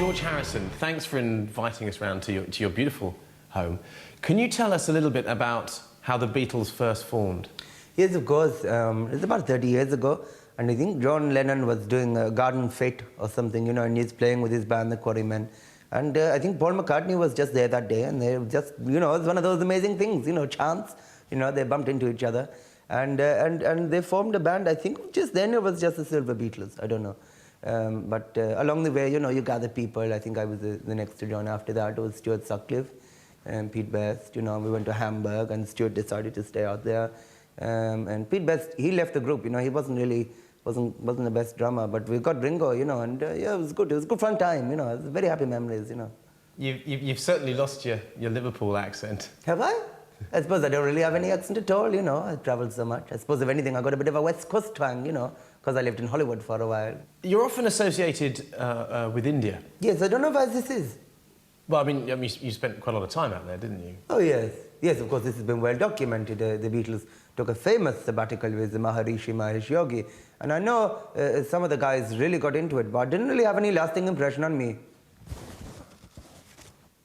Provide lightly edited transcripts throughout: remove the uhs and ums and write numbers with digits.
George Harrison, thanks for inviting us round to your beautiful home. Can you tell us a little bit about how the Beatles first formed? Yes, of course. It's about 30 years ago, and I think John Lennon was doing a Garden Fete or something, you know, and he's playing with his band, the Quarrymen. And I think Paul McCartney was just there that day, and they just, you know, it's one of those amazing things, you know, chance. You know, they bumped into each other, and they formed a band. I think just then it was just the Silver Beatles. I don't know. But along the way, you know, you gather people. I think I was the next to John after that. It was Stuart Sutcliffe and Pete Best. You know, we went to Hamburg, and Stuart decided to stay out there. And Pete Best, he left the group. You know, he wasn't the best drummer. But we got Ringo. You know, and yeah, it was good. It was a good fun time. You know, it was very happy memories. You know. You've certainly lost your Liverpool accent. Have I? I suppose I don't really have any accent at all, you know. I travelled so much. I suppose, if anything, I got a bit of a West Coast twang, you know, because I lived in Hollywood for a while. You're often associated with India. Yes, I don't know where this is. Well, I mean, you spent quite a lot of time out there, didn't you? Oh, yes. Yes, of course, this has been well documented. The Beatles took a famous sabbatical with Maharishi Mahesh Yogi. And I know some of the guys really got into it, but didn't really have any lasting impression on me.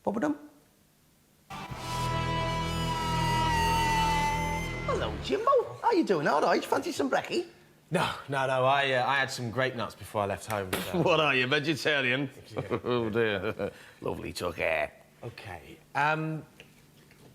Popadum? Hello, Jimbo. How you doing? All right? Fancy some brekkie? No. I had some grape nuts before I left home. So. What are you, vegetarian? Oh, dear. Lovely tuck hair. OK.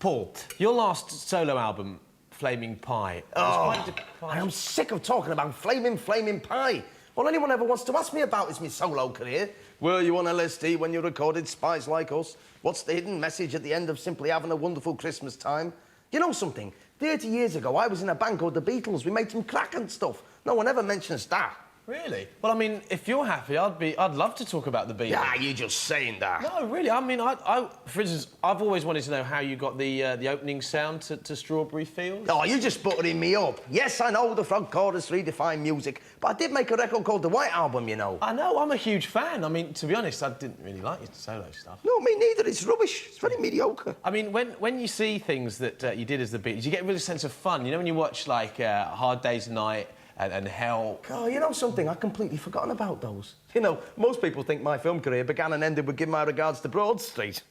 Paul, your last solo album, Flaming Pie... Oh, I am sick of talking about flaming pie. All anyone ever wants to ask me about is my solo career. Were you on LSD when you recorded Spies Like Us? What's the hidden message at the end of simply having a wonderful Christmas time? You know something? 30 years ago, I was in a band called the Beatles. We made some cracking stuff. No one ever mentions that. Really? Well, I mean, if you're happy, I'd love to talk about the Beatles. Yeah, you're just saying that. No, really. I mean, for instance, I've always wanted to know how you got the opening sound to Strawberry Fields. Oh, you're just buttering me up. Yes, I know the frog chorus redefined music, but I did make a record called The White Album, you know. I know, I'm a huge fan. I mean, to be honest, I didn't really like your solo stuff. No, me neither. It's rubbish. It's very mediocre. I mean, when you see things that you did as the Beatles, you get a real sense of fun. You know, when you watch, like, Hard Day's Night and Help. Oh, you know something? I'd completely forgotten about those. You know, most people think my film career began and ended with Give My Regards to Broad Street.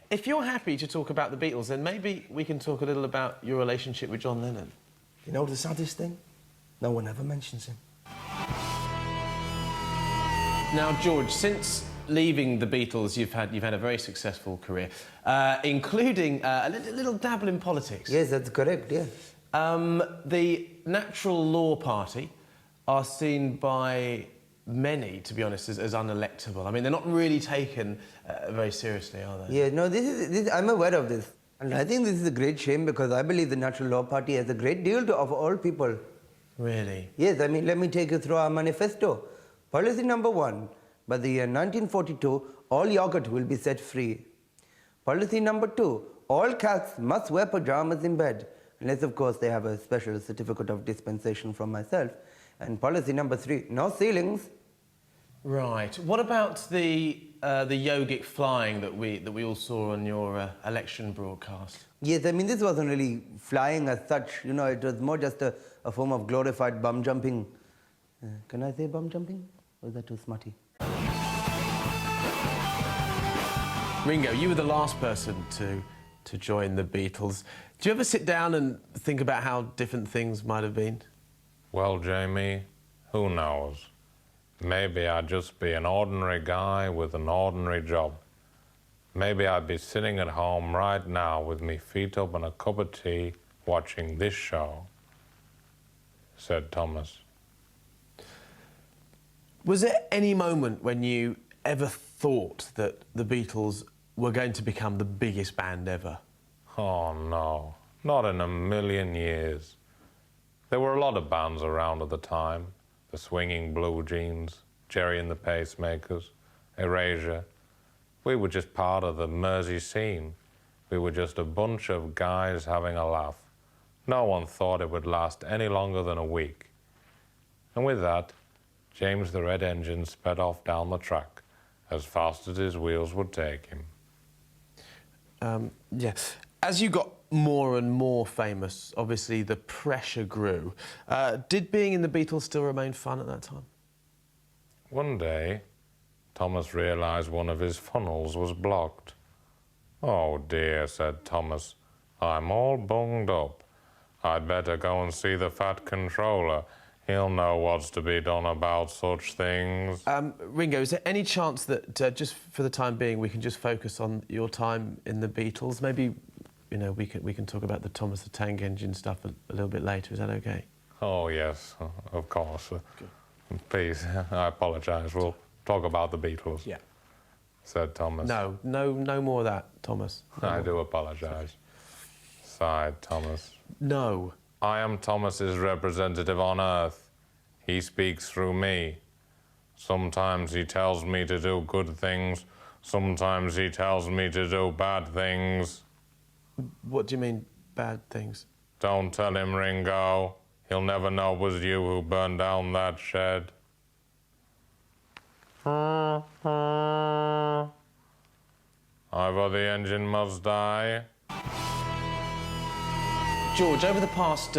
If you're happy to talk about the Beatles, then maybe we can talk a little about your relationship with John Lennon. You know the saddest thing? No one ever mentions him. Now, George, since leaving the Beatles, you've had a very successful career, including a little dabble in politics. Yes, that's correct, yes. The Natural Law Party are seen by many, to be honest, as unelectable. I mean, they're not really taken very seriously, are they? Yeah, no, I'm aware of this. And I think this is a great shame, because I believe the Natural Law Party has a great deal to offer all people. Really? Yes, I mean, let me take you through our manifesto. Policy number 1, by the year 1942, all yogurt will be set free. Policy number 2, all cats must wear pajamas in bed, unless, of course, they have a special certificate of dispensation from myself. And policy number 3, no ceilings. Right. What about the yogic flying that we all saw on your election broadcast? Yes, I mean, this wasn't really flying as such. You know, it was more just a form of glorified bum jumping. Can I say bum jumping? Or is that too smutty? Ringo, you were the last person to join the Beatles. Do you ever sit down and think about how different things might have been? Well, Jamie, who knows? Maybe I'd just be an ordinary guy with an ordinary job. Maybe I'd be sitting at home right now with me feet up and a cup of tea watching this show, said Thomas. Was there any moment when you ever thought that the Beatles were going to become the biggest band ever? Oh, no. Not in a million years. There were a lot of bands around at the time. The Swinging Blue Jeans, Jerry and the Pacemakers, Erasure. We were just part of the Mersey scene. We were just a bunch of guys having a laugh. No one thought it would last any longer than a week. And with that, James the Red Engine sped off down the track as fast as his wheels would take him. Yeah. As you got more and more famous, obviously the pressure grew. Did being in the Beatles still remain fun at that time? One day, Thomas realized one of his funnels was blocked. "Oh dear," said Thomas, "I'm all bunged up. I'd better go and see the Fat Controller. He'll know what's to be done about such things." Ringo, is there any chance that just for the time being we can just focus on your time in the Beatles? Maybe, you know, we can talk about the Thomas the Tank Engine stuff a little bit later. Is that okay? Oh, yes, of course. Please, I apologise. We'll talk about the Beatles, Yeah. said Thomas. No more of that, Thomas. I do apologise, sighed Thomas. No. I am Thomas's representative on Earth. He speaks through me. Sometimes he tells me to do good things. Sometimes he tells me to do bad things. What do you mean, bad things? Don't tell him, Ringo. He'll never know it was you who burned down that shed. Either the engine must die. George, over the past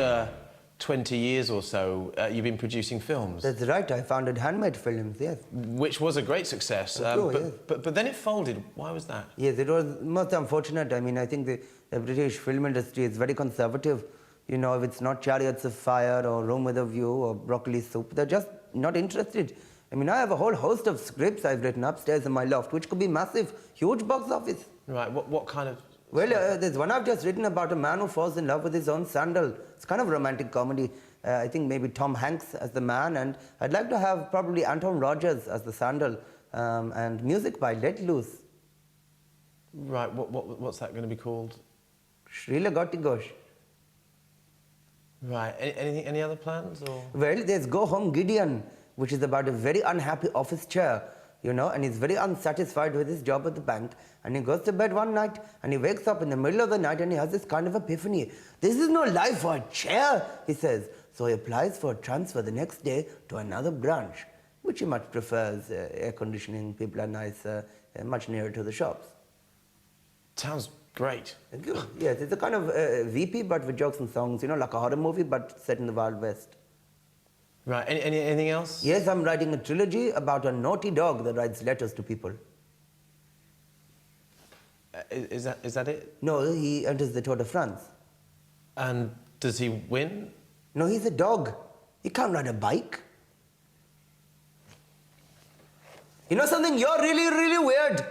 20 years or so, you've been producing films. That's right, I founded Handmade Films, yes. Which was a great success. True, yes. But then it folded. Why was that? Yes, it was most unfortunate. I mean, I think the British film industry is very conservative. You know, if it's not Chariots of Fire or Room with a View or Broccoli Soup, they're just not interested. I mean, I have a whole host of scripts I've written upstairs in my loft, which could be massive, huge box office. Right, what kind of... Well, there's one I've just written about a man who falls in love with his own sandal. It's kind of a romantic comedy. I think maybe Tom Hanks as the man, and I'd like to have probably Anton Rogers as the sandal, and music by Let Loose. Right, what's that going to be called? Srila Gotti Ghosh. Right, any other plans, or...? Well, there's Go Home Gideon, which is about a very unhappy office chair, you know, and he's very unsatisfied with his job at the bank, and he goes to bed one night, and he wakes up in the middle of the night, and he has this kind of epiphany. This is no life for a chair, he says. So he applies for a transfer the next day to another branch, which he much prefers. Air conditioning, people are nice, much nearer to the shops. Sounds great. Thank you. Yes, it's a kind of VP, but with jokes and songs, you know, like a horror movie, but set in the Wild West. Right, anything else? Yes, I'm writing a trilogy about a naughty dog that writes letters to people. Is that it? No, he enters the Tour de France. And does he win? No, he's a dog. He can't ride a bike. You know something? You're really, really weird.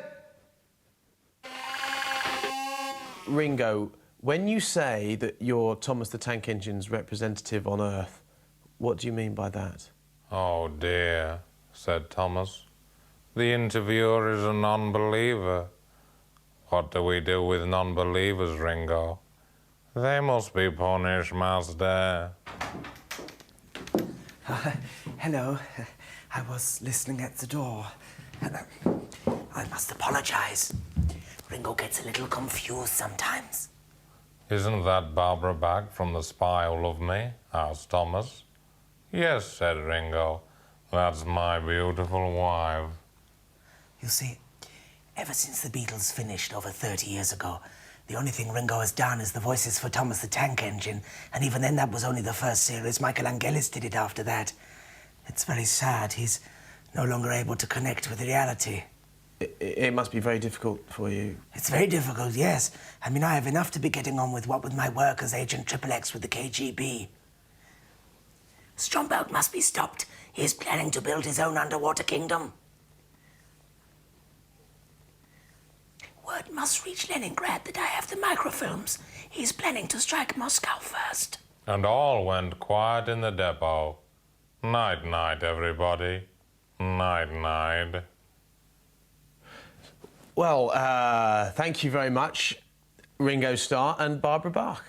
Ringo, when you say that you're Thomas the Tank Engine's representative on Earth, what do you mean by that? "Oh dear," said Thomas. "The interviewer is a non-believer. What do we do with non-believers, Ringo? They must be punished, master." Hello. I was listening at the door. I must apologize. Ringo gets a little confused sometimes. "Isn't that Barbara Bach from The Spy Who Loved Me?" asked Thomas. "Yes," said Ringo. "That's my beautiful wife." You see, ever since the Beatles finished over 30 years ago, the only thing Ringo has done is the voices for Thomas the Tank Engine, and even then that was only the first series. Michael Angelis did it after that. It's very sad. He's no longer able to connect with reality. It must be very difficult for you. It's very difficult, yes. I mean, I have enough to be getting on with, what with my work as Agent XXX with the KGB. Stromberg must be stopped. He is planning to build his own underwater kingdom. Word must reach Leningrad that I have the microfilms. He's planning to strike Moscow first. And all went quiet in the depot. Night-night, everybody. Night-night. Well, thank you very much, Ringo Starr and Barbara Bach.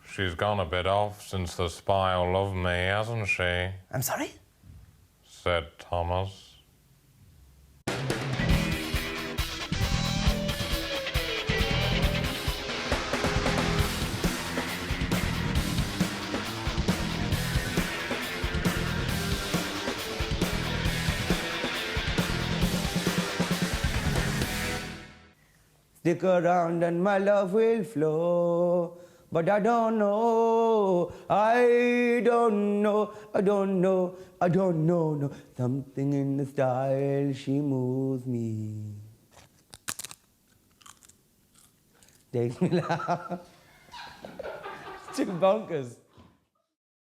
She's gone a bit off since The Spy Who Loved Me, hasn't she? I'm sorry? Said Thomas. Stick around and my love will flow, but I don't know I don't know, I don't know, I don't know, no. Something in the style, she moves me. Takes me loud. Too bonkers.